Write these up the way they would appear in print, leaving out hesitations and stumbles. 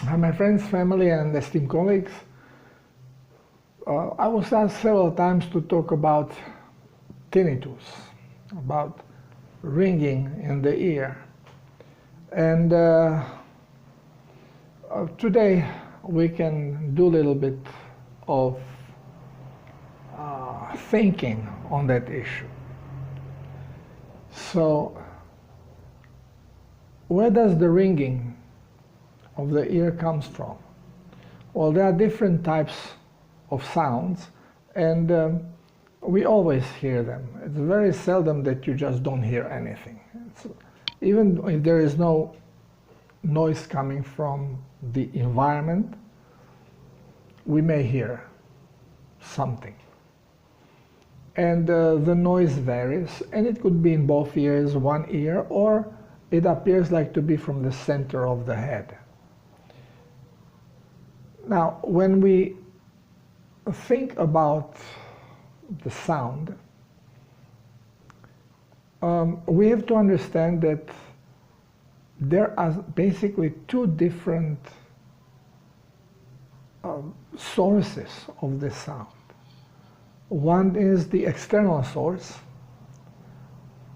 My friends, family, and esteemed colleagues, I was asked several times to talk about tinnitus, about ringing in the ear. And today we can do a little bit of thinking on that issue. So, where does the ringing of the ear comes from? Well, there are different types of sounds, and we always hear them. It's very seldom that you just don't hear anything. Even if there is no noise coming from the environment, we may hear something. And the noise varies, and it could be in both ears, one ear, or it appears like to be from the center of the head. Now, when we think about the sound, we have to understand that there are basically two different sources of the sound. One is the external source,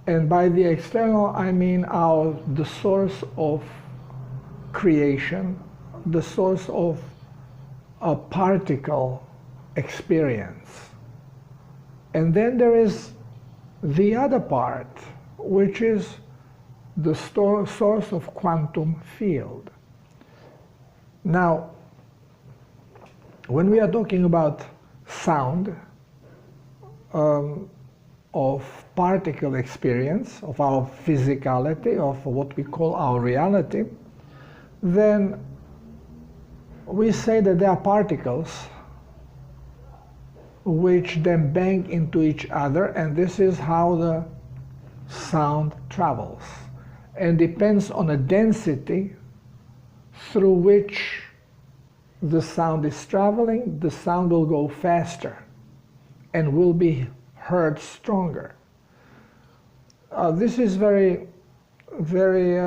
and by the external I mean the source of creation, the source of a particle experience. And then there is the other part, which is the source of quantum field. Now, when we are talking about sound, of particle experience, of our physicality, of what we call our reality, then we say that there are particles which then bang into each other, and this is how the sound travels. And depends on a density through which the sound is traveling, the sound will go faster and will be heard stronger. This is very, very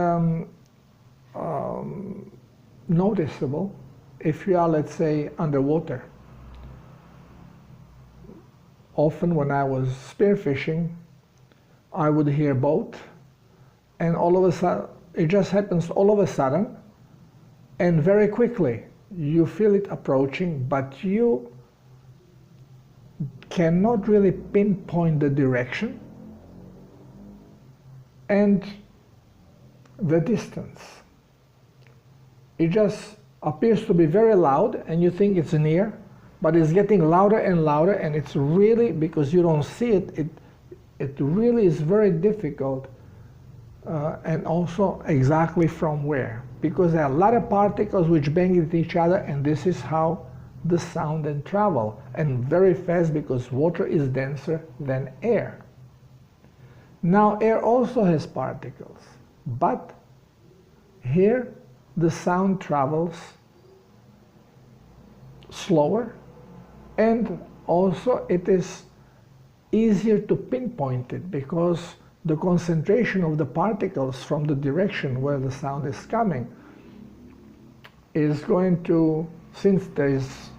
noticeable if you are, let's say, underwater. Often when I was spearfishing, I would hear a boat, and all of a sudden, it just happens all of a sudden, and very quickly, you feel it approaching, but you cannot really pinpoint the direction and the distance. It just appears to be very loud, and you think it's near, but it's getting louder and louder, and it's really, because you don't see it, it really is very difficult, and also exactly from where, because there are a lot of particles which bang into each other, and this is how the sound then travel, and very fast, because water is denser than air. Now, air also has particles, but here the sound travels slower, and also it is easier to pinpoint it, because the concentration of the particles from the direction where the sound is coming is going to, since there is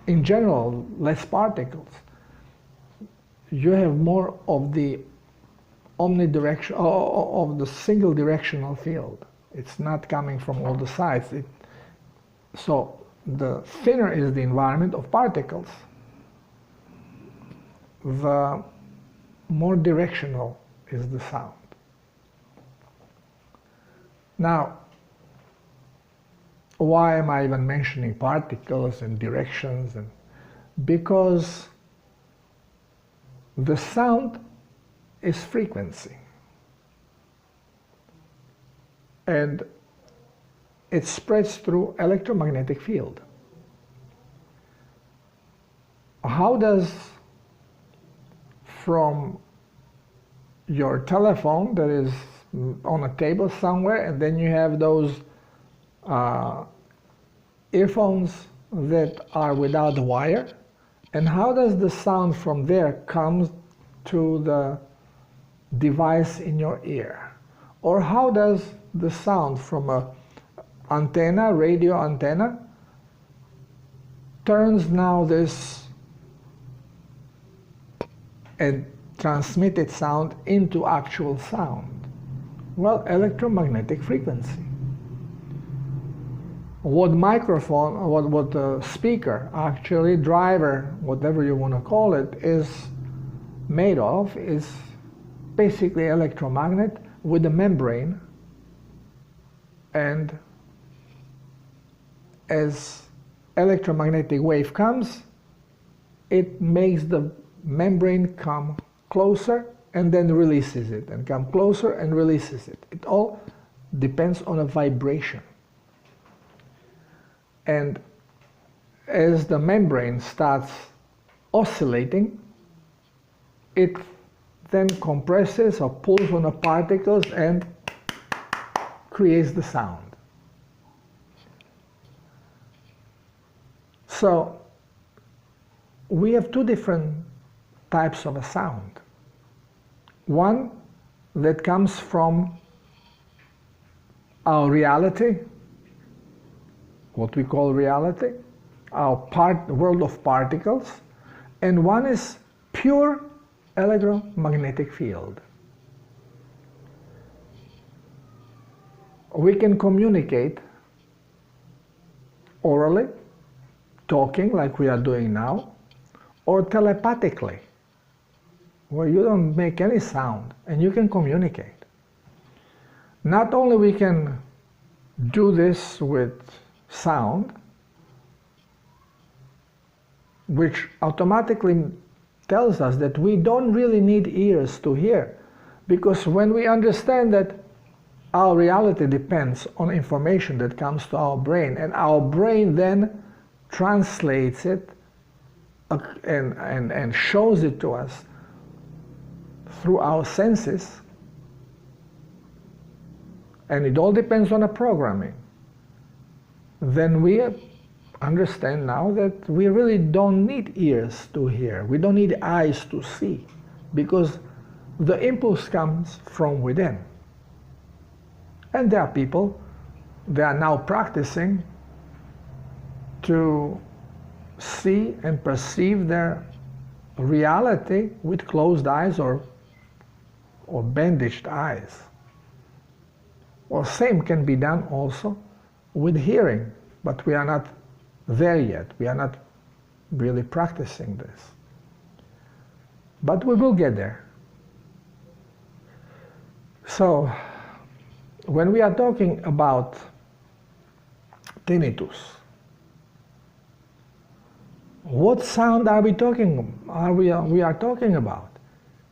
in general less particles, you have more of the omnidirection, of the single directional field. It's not coming from all the sides. So the thinner is the environment of particles, the more directional is the sound. Now, why am I even mentioning particles and directions? Because the sound is frequency, and it spreads through electromagnetic field. How does from your telephone that is on a table somewhere, and then you have those earphones that are without the wire, and how does the sound from there come to the device in your ear? Or how does the sound from antenna, radio antenna, turns now this and transmitted sound into actual sound? Well, electromagnetic frequency. What microphone, what speaker, actually driver, whatever you want to call it, is made of is basically electromagnet with a membrane, and as electromagnetic wave comes, it makes the membrane come closer and then releases it, and come closer and releases it. It all depends on a vibration. And as the membrane starts oscillating, it then compresses or pulls on the particles and creates the sound. So we have two different types of a sound. One that comes from our reality, what we call reality, our world of particles, and one is pure electromagnetic field. We can communicate orally, talking like we are doing now, or telepathically, where you don't make any sound and you can communicate. Not only we can do this with sound, which automatically tells us that we don't really need ears to hear, because when we understand that our reality depends on information that comes to our brain, and our brain then translates it and shows it to us through our senses, and it all depends on a programming, then we understand now that we really don't need ears to hear, we don't need eyes to see, because the impulse comes from within. And there are people, they are now practicing to see and perceive their reality with closed eyes or bandaged eyes. Well, same can be done also with hearing, but we are not there yet. We are not really practicing this. But we will get there. So, when we are talking about tinnitus, what sound are we talking about?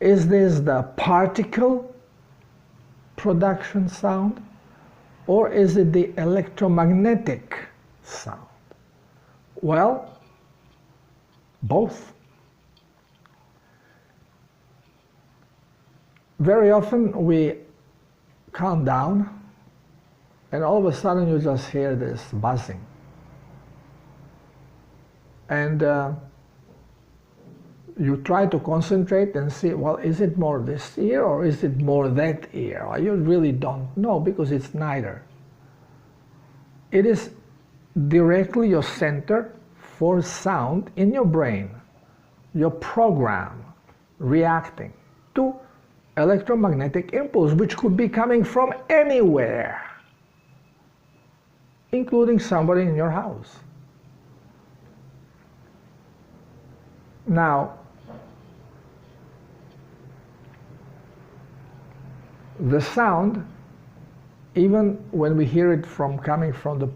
Is this the particle production sound, or is it the electromagnetic sound? Well, both. Very often we calm down and all of a sudden you just hear this buzzing. And you try to concentrate and see, well, is it more this ear or is it more that ear? Or you really don't know, because it's neither. It is directly your center for sound in your brain, your program reacting to electromagnetic impulse, which could be coming from anywhere, including somebody in your house. Now, the sound, even when we hear it coming from the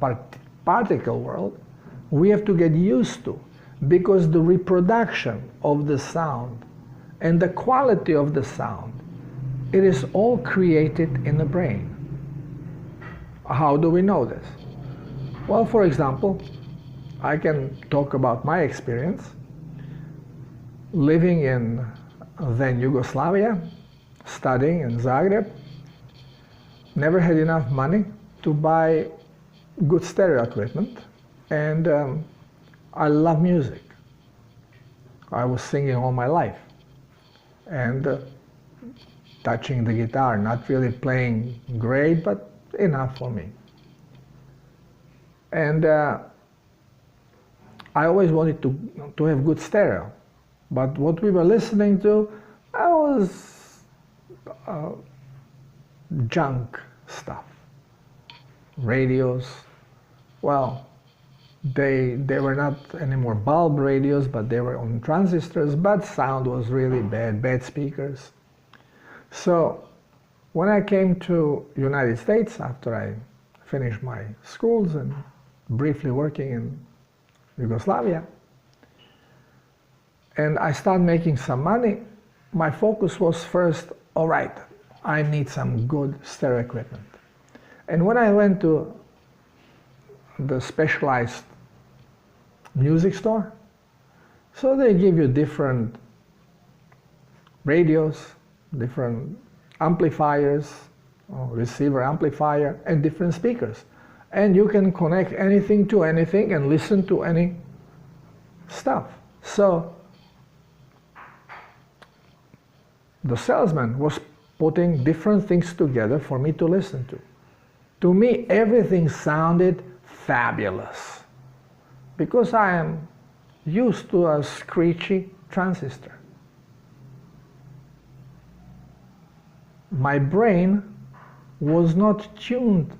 particle world, we have to get used to, because the reproduction of the sound and the quality of the sound, it is all created in the brain. How do we know this? Well, for example, I can talk about my experience living in then Yugoslavia, studying in Zagreb. Never had enough money to buy good stereo equipment, and I love music. I was singing all my life and touching the guitar, not really playing great, but enough for me. And I always wanted to have good stereo. But what we were listening to, I was junk stuff. Radios, well, they were not anymore bulb radios, but they were on transistors, but sound was really bad speakers. So when I came to United States after I finished my schools and briefly working in Yugoslavia, and I started making some money, my focus was first, all right, I need some good stereo equipment. And when I went to the specialized music store, so they give you different radios, different amplifiers, or receiver amplifier, and different speakers. And you can connect anything to anything and listen to any stuff. So the salesman was putting different things together for me to listen to. To me, everything sounded fabulous because I am used to a screechy transistor. My brain was not tuned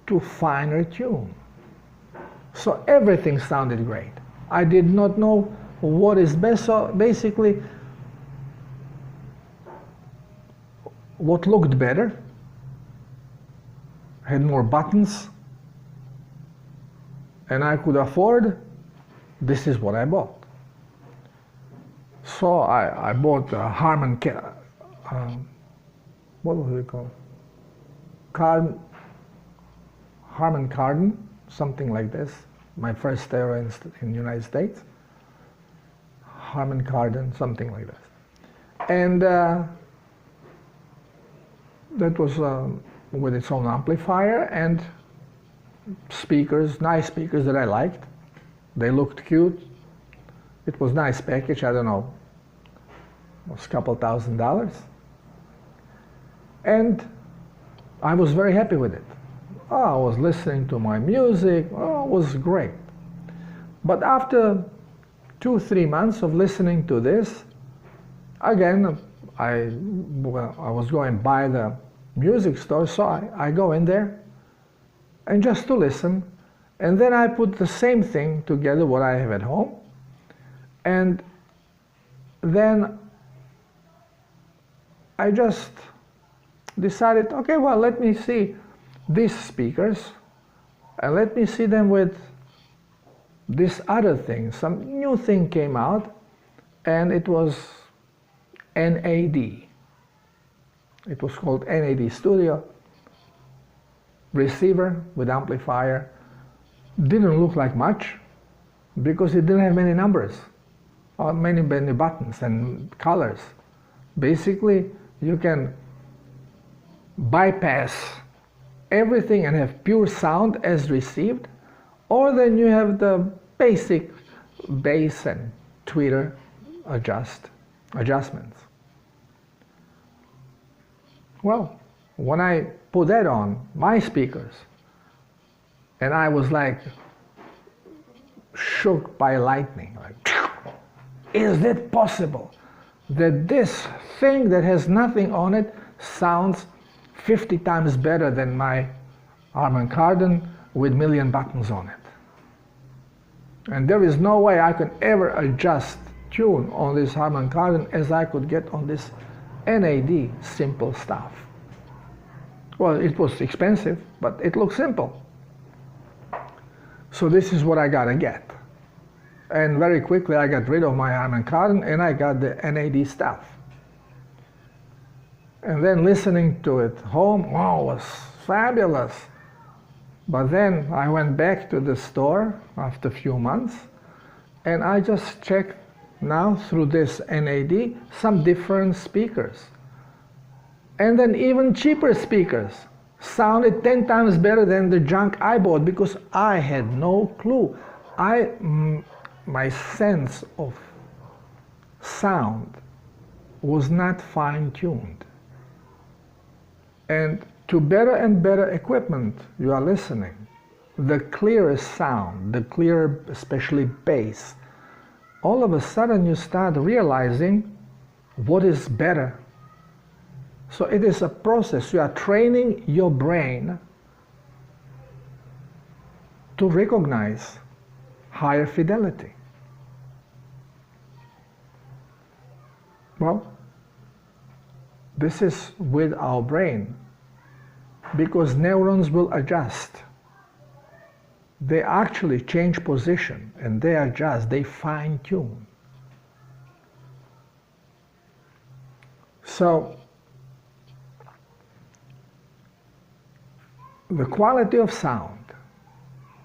to finer tune. So everything sounded great. I did not know what is best, so basically what looked better, had more buttons, and I could afford, this is what I bought. So I bought a Harman, what was it called? Harman Kardon, something like this. My first stereo in the United States. Harman Kardon, something like this. And that was with its own amplifier and speakers, nice speakers that I liked. They looked cute. It was a nice package, I don't know, it was a couple $1,000. And I was very happy with it. Oh, I was listening to my music, oh, it was great. But after 2-3 months of listening to this, again, I was going by the music store, so I go in there and just to listen, and then I put the same thing together what I have at home, and then I just decided, okay, well, let me see these speakers and let me see them with this other thing. Some new thing came out, and it was NAD. It was called NAD Studio. Receiver with amplifier. Didn't look like much because it didn't have many numbers or many buttons and colors. Basically, you can bypass everything and have pure sound as received, or then you have the basic bass and tweeter adjustments. Well, when I put that on my speakers, and I was like shook by lightning, like, is it possible that this thing that has nothing on it sounds 50 times better than my Harman Kardon with million buttons on it? And there is no way I could ever adjust tune on this Harman Kardon as I could get on this NAD simple stuff. Well, it was expensive, but it looked simple. So this is what I gotta get. And very quickly I got rid of my Harman Kardon and I got the NAD stuff. And then listening to it home, wow, it was fabulous. But then I went back to the store after a few months, and I just checked now through this NAD some different speakers. And then even cheaper speakers sounded 10 times better than the junk I bought because I had no clue. My sense of sound was not fine-tuned. And to better and better equipment you are listening, the clearest sound, the clearer, especially bass, all of a sudden you start realizing what is better. So it is a process. You are training your brain to recognize higher fidelity. Well, this is with our brain, because neurons will adjust. They actually change position and they adjust, they fine tune. So, the quality of sound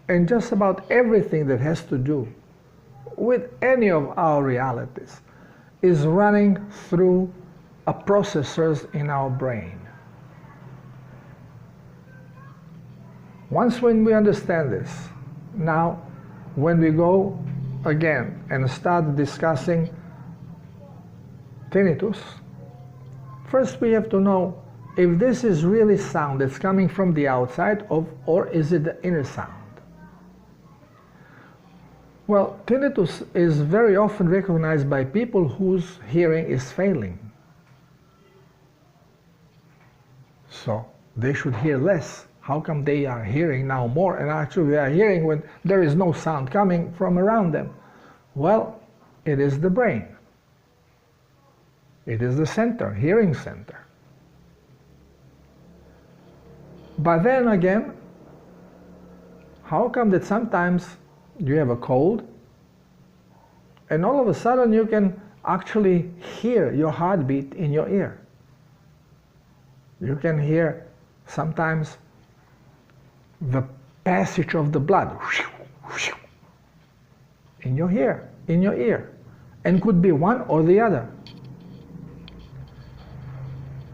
and just about everything that has to do with any of our realities is running through a processors in our brain. Once when we understand this, now when we go again and start discussing tinnitus, first we have to know if this is really sound that's coming from the outside or is it the inner sound. Well, tinnitus is very often recognized by people whose hearing is failing. So they should hear less. How come they are hearing now more, and actually they are hearing when there is no sound coming from around them? Well, it is the brain. It is the center, hearing center. But then again, how come that sometimes you have a cold and all of a sudden you can actually hear your heartbeat in your ear? You can hear sometimes the passage of the blood in your ear, and could be one or the other.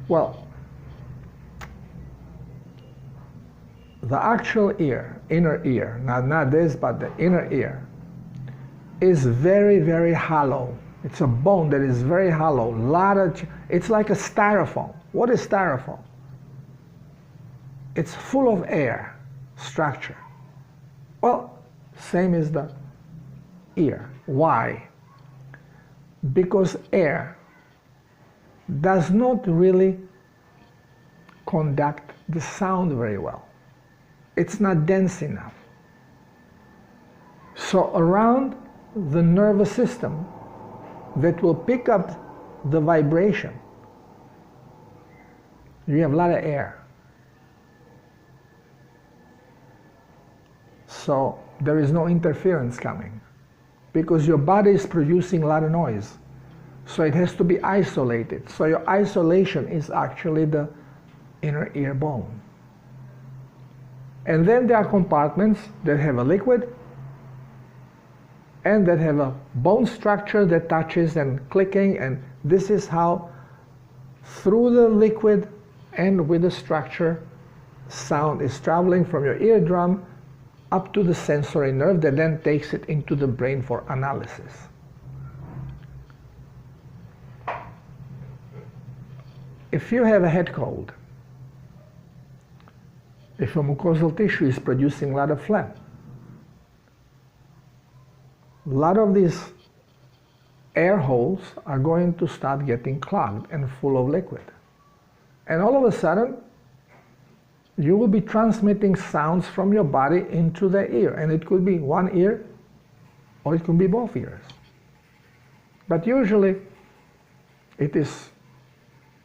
Well, the actual ear, inner ear, not this, but the inner ear, is very, very hollow. It's a bone that is very hollow. It's like a styrofoam. What is styrofoam? It's full of air structure. Well, same is the ear. Why? Because air does not really conduct the sound very well. It's not dense enough. So around the nervous system that will pick up the vibration, you have a lot of air. So there is no interference coming because your body is producing a lot of noise. So it has to be isolated. So your isolation is actually the inner ear bone. And then there are compartments that have a liquid and that have a bone structure that touches and clicking, and this is how through the liquid and with the structure sound is traveling from your eardrum up to the sensory nerve that then takes it into the brain for analysis. If you have a head cold, if your mucosal tissue is producing a lot of phlegm, a lot of these air holes are going to start getting clogged and full of liquid. And all of a sudden, you will be transmitting sounds from your body into the ear. And it could be one ear or it could be both ears. But usually, it is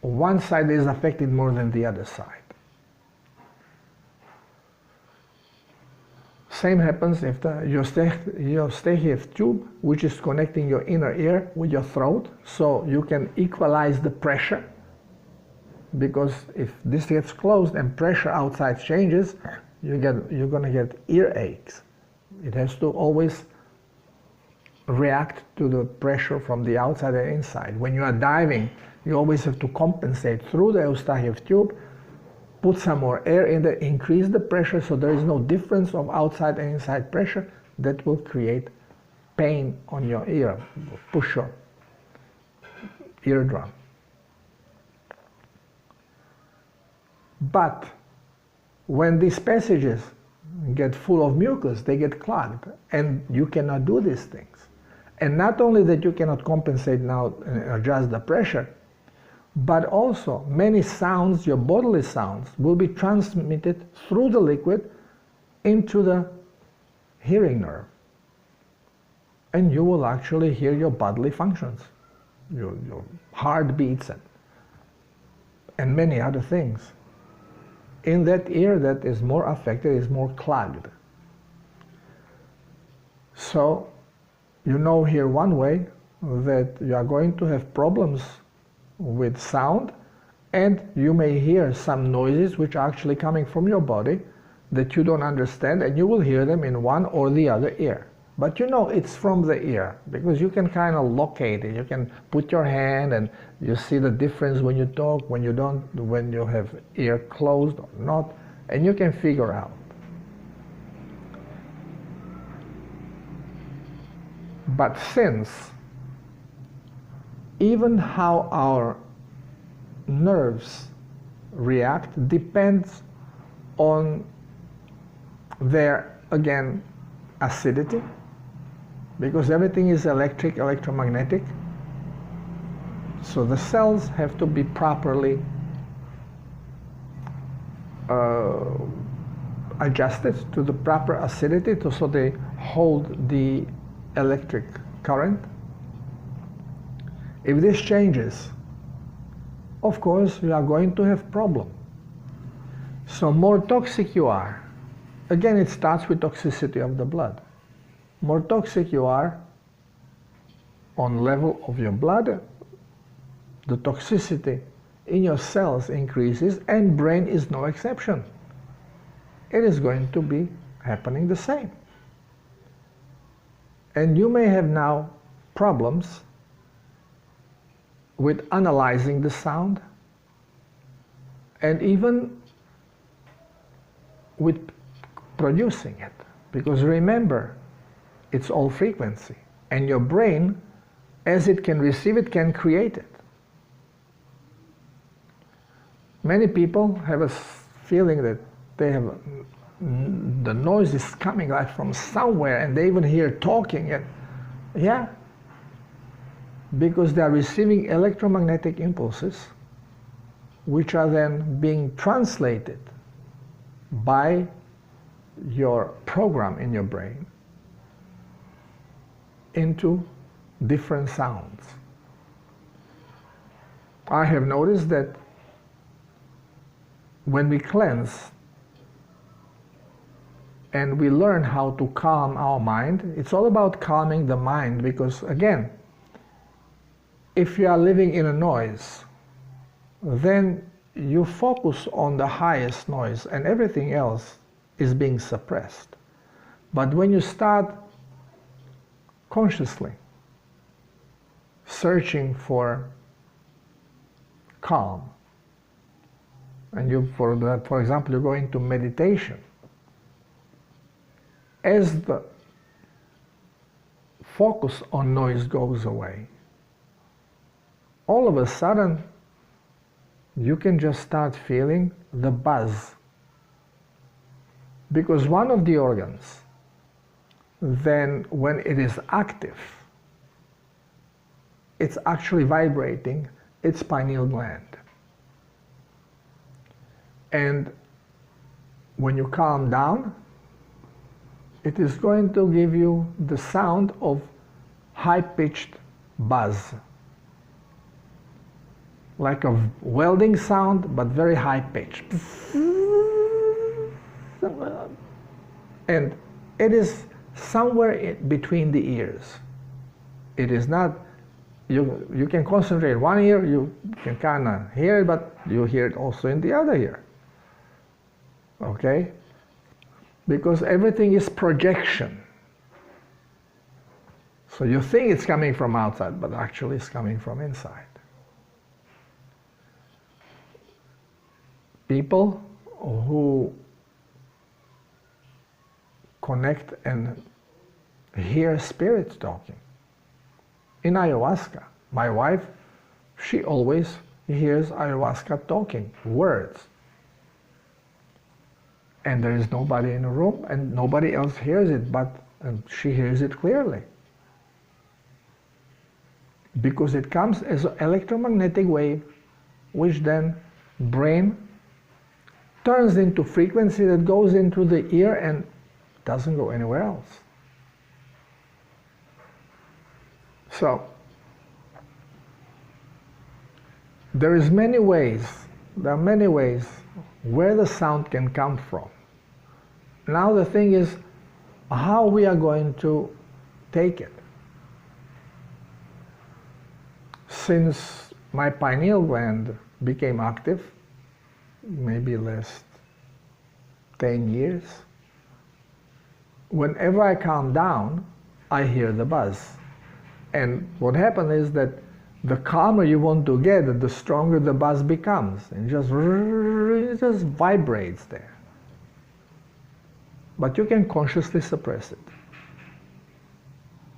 one side is affected more than the other side. Same happens if your Eustachian tube, which is connecting your inner ear with your throat, so you can equalize the pressure, because if this gets closed and pressure outside changes, you're going to get ear aches. It has to always react to the pressure from the outside and inside. When you are diving, you always have to compensate through the Eustachian tube, put some more air in there, increase the pressure so there is no difference of outside and inside pressure that will create pain on your ear, push your eardrum. But when these passages get full of mucus, they get clogged, and you cannot do these things. And not only that you cannot compensate now and adjust the pressure, but also many sounds, your bodily sounds, will be transmitted through the liquid into the hearing nerve. And you will actually hear your bodily functions, your heartbeats and many other things. In that ear that is more affected, is more clogged. So, you know here one way that you are going to have problems with sound, and you may hear some noises which are actually coming from your body that you don't understand, and you will hear them in one or the other ear. But you know it's from the ear, because you can kind of locate it. You can put your hand and you see the difference when you talk, when you don't, when you have ear closed or not, and you can figure out. But since even how our nerves react depends on their, again, acidity, because everything is electric, electromagnetic, so the cells have to be properly adjusted to the proper acidity so they hold the electric current. If this changes, of course you are going to have problem. So more toxic you are, again it starts with toxicity of the blood. More toxic you are on level of your blood, the toxicity in your cells increases, and brain is no exception. It is going to be happening the same. And you may have now problems with analyzing the sound, and even with producing it. Because remember, it's all frequency, and your brain, as it can receive it, can create it. Many people have a feeling that they have the noise is coming like from somewhere, and they even hear talking. And yeah, because they are receiving electromagnetic impulses, which are then being translated by your program in your brain into different sounds. I have noticed that when we cleanse and we learn how to calm our mind, it's all about calming the mind, because again, if you are living in a noise, then you focus on the highest noise and everything else is being suppressed. But when you start consciously searching for calm, and you, for example, you go into meditation, as the focus on noise goes away, all of a sudden you can just start feeling the buzz. Because one of the organs, then when it is active, it's actually vibrating its pineal gland. And when you calm down, it is going to give you the sound of high-pitched buzz. Like a welding sound, but very high-pitched. And it is somewhere between the ears. It is not, you can concentrate one ear, you can kind of hear it, but you hear it also in the other ear. Okay? Because everything is projection. So you think it's coming from outside, but actually it's coming from inside. People who connect and hear spirits talking. In ayahuasca, my wife, she always hears ayahuasca talking, words. and there is nobody in the room, and nobody else hears it, but she hears it clearly. Because it comes as an electromagnetic wave, which then brain turns into frequency that goes into the ear and doesn't go anywhere else. So there are many ways where the sound can come from. Now the thing is how we are going to take it. Since my pineal gland became active, maybe last 10 years, whenever I calm down, I hear the buzz. And what happens is that the calmer you want to get, the stronger the buzz becomes. And it just vibrates there. But you can consciously suppress it.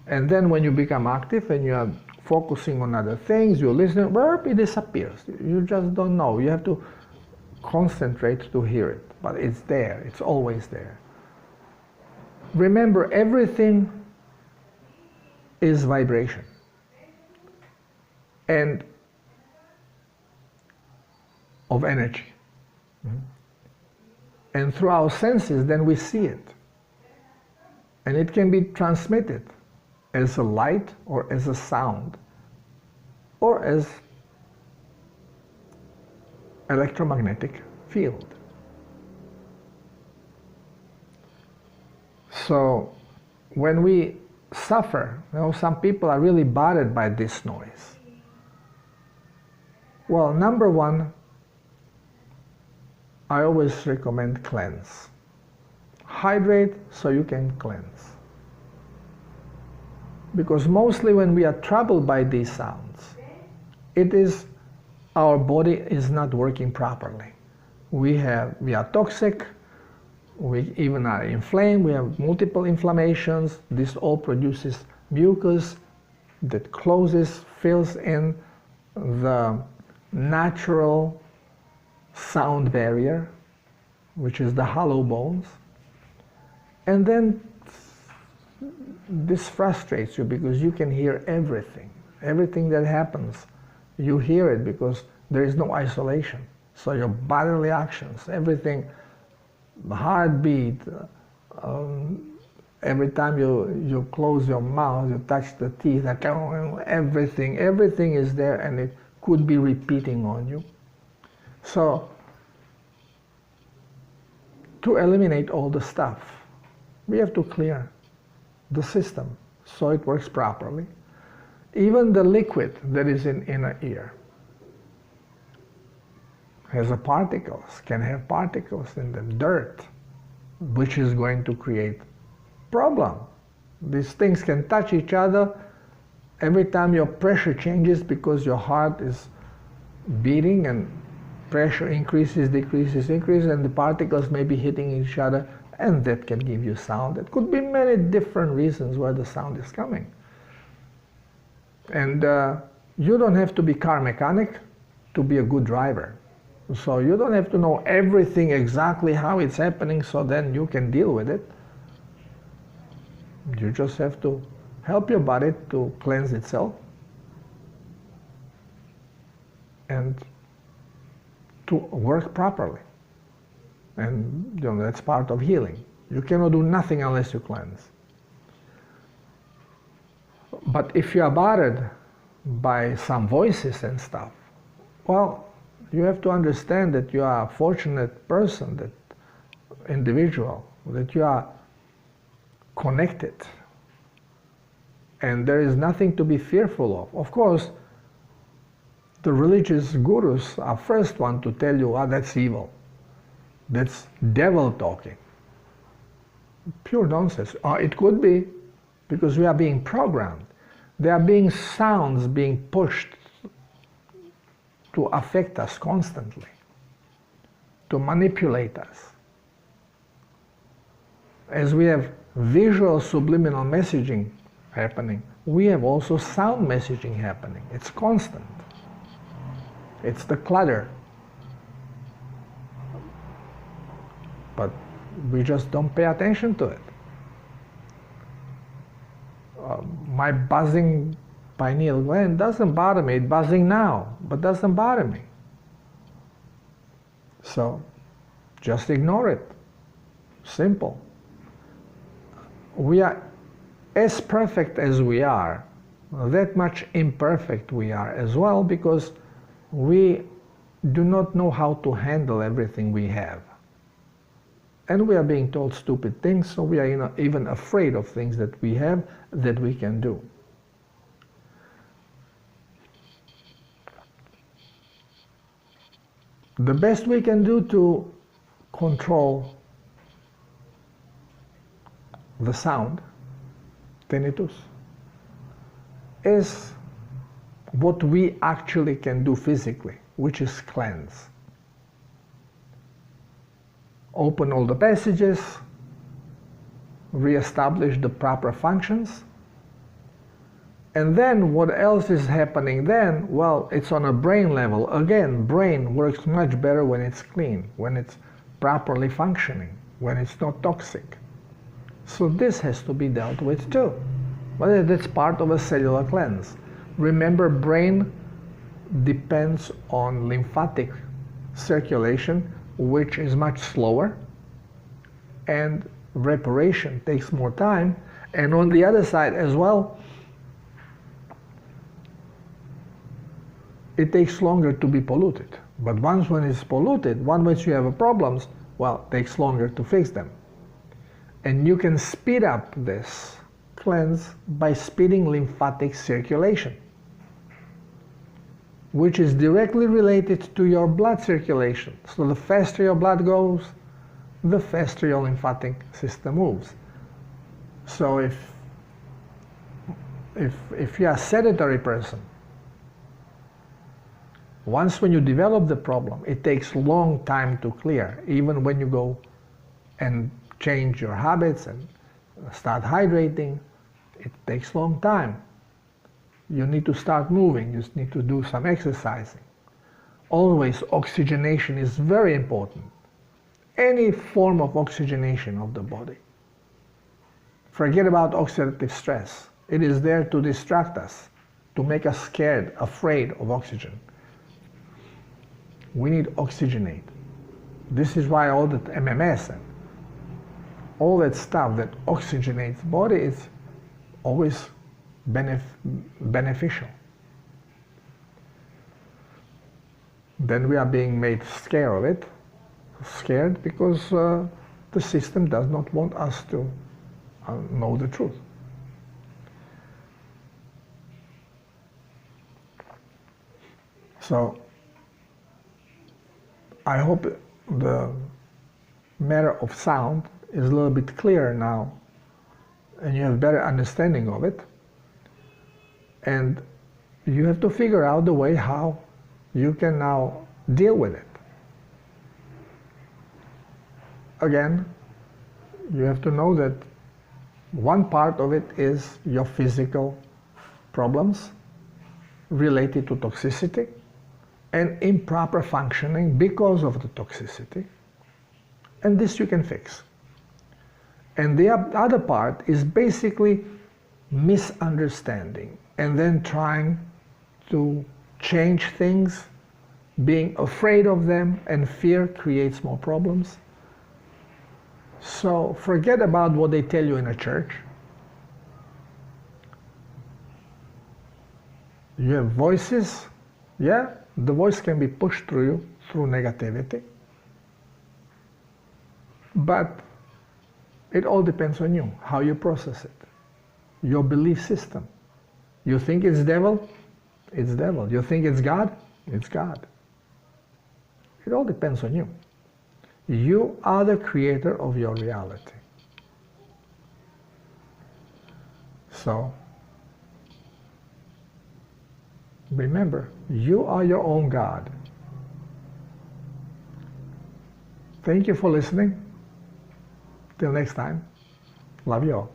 And then when you become active and you are focusing on other things, you're listening, it disappears. You just don't know. You have to concentrate to hear it. But it's there. It's always there. Remember, everything is vibration. And of energy. And through our senses, then we see it. And it can be transmitted as a light or as a sound or as electromagnetic field. So when we suffer, some people are really bothered by this noise. Well, number one, I always recommend cleanse. Hydrate so you can cleanse. Because mostly when we are troubled by these sounds, it is our body is not working properly. We are toxic, we even are inflamed, we have multiple inflammations. This all produces mucus that closes, fills in the natural sound barrier, which is the hollow bones. And then this frustrates you because you can hear everything. Everything that happens, you hear it because there is no isolation. So your bodily actions, everything, the heartbeat, every time you close your mouth, you touch the teeth, everything is there, and it could be repeating on you. So to eliminate all the stuff, we have to clear the system so it works properly. Even the liquid that is in inner ear has particles, can have particles in the dirt, which is going to create problem. These things can touch each other. Every time your pressure changes because your heart is beating and pressure increases, decreases, increases, and the particles may be hitting each other, and that can give you sound. It could be many different reasons why the sound is coming. And you don't have to be car mechanic to be a good driver. So you don't have to know everything exactly how it's happening so then you can deal with it. You just have to help your body to cleanse itself and to work properly. And that's part of healing. You cannot do nothing unless you cleanse. But if you are bothered by some voices and stuff, well, you have to understand that you are a fortunate person, that individual, that you are connected. And there is nothing to be fearful of. Of course, the religious gurus are first one to tell you, that's evil. That's devil talking. Pure nonsense. It could be, because we are being programmed. There are being sounds being pushed to affect us constantly, to manipulate us. As we have visual subliminal messaging happening, we have also sound messaging happening. It's constant. It's the clutter. But We just don't pay attention to it. My buzzing pineal gland doesn't bother me. It's buzzing now, but doesn't bother me. So just ignore it. Simple. We are as perfect as we are, that much imperfect we are as well, because we do not know how to handle everything we have. And we are being told stupid things, so we are even afraid of things that we have that we can do. The best we can do to control the sound, tinnitus, is what we actually can do physically, which is cleanse. Open all the passages, re-establish the proper functions, and then what else is happening then? Well, it's on a brain level. Again, brain works much better when it's clean, when it's properly functioning, when it's not toxic. So this has to be dealt with too. But that's part of a cellular cleanse. Remember, brain depends on lymphatic circulation, which is much slower, and reparation takes more time. And on the other side as well, it takes longer to be polluted. But once when it's polluted, once you have problems, well, it takes longer to fix them. And you can speed up this cleanse by speeding lymphatic circulation, which is directly related to your blood circulation. So the faster your blood goes, the faster your lymphatic system moves. So if you're a sedentary person, once when you develop the problem, it takes a long time to clear. Even when you go and change your habits and start hydrating, it takes a long time. You need to start moving, you need to do some exercising. Always oxygenation is very important. Any form of oxygenation of the body. Forget about oxidative stress. It is there to distract us, to make us scared, afraid of oxygen. We need oxygenate. This is why all that MMS and all that stuff that oxygenates the body is always beneficial. Then we are being made scared of it, scared because the system does not want us to know the truth. So I hope the matter of sound is a little bit clearer now and you have better understanding of it, and you have to figure out the way how you can now deal with it. Again, you have to know that one part of it is your physical problems related to toxicity and improper functioning because of the toxicity, and this you can fix. And the other part is basically misunderstanding and then trying to change things, being afraid of them, and fear creates more problems. So forget about what they tell you in a church. You have voices, yeah, the voice can be pushed through you through negativity, but it all depends on you, how you process it, your belief system. You think it's devil? It's devil. You think it's God? It's God. It all depends on you. You are the creator of your reality. So, remember, you are your own God. Thank you for listening. Till next time, love you all.